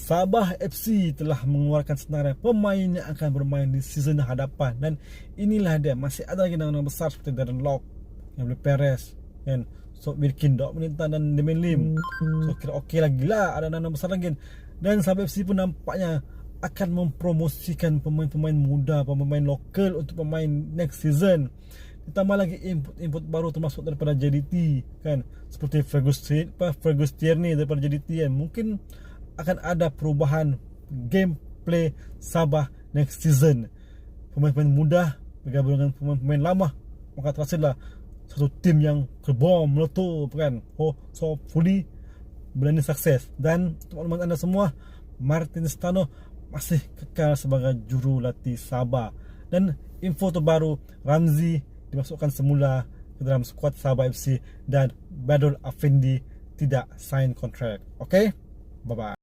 Sabah FC telah mengeluarkan senarai pemain yang akan bermain di season hadapan, dan inilah dia, masih ada lagi nama-nama besar seperti Darren Lock, Gabriel Perez, kan, So Birkin, Dok Melintan dan Demian Lim. So kira okey lagi lah, ada nama besar lagi. Dan Sabah FC pun nampaknya akan mempromosikan pemain-pemain muda, pemain lokal untuk pemain next season. Ditambah lagi input baru termasuk daripada JDT, kan, seperti Fergus Tierney daripada JDT, kan. Mungkin akan ada perubahan gameplay Sabah next season. Pemain-pemain muda bergabung dengan pemain-pemain lama, maka terhasillah satu tim yang terbom meletup, kan. So fully berani sukses. Dan untuk maklumat anda semua, Martin Stano masih kekal sebagai jurulatih Sabah. Dan info terbaru, Ramzi dimasukkan semula ke dalam skuad Sabah FC dan Badul Afindi tidak sign kontrak. Okay, bye bye.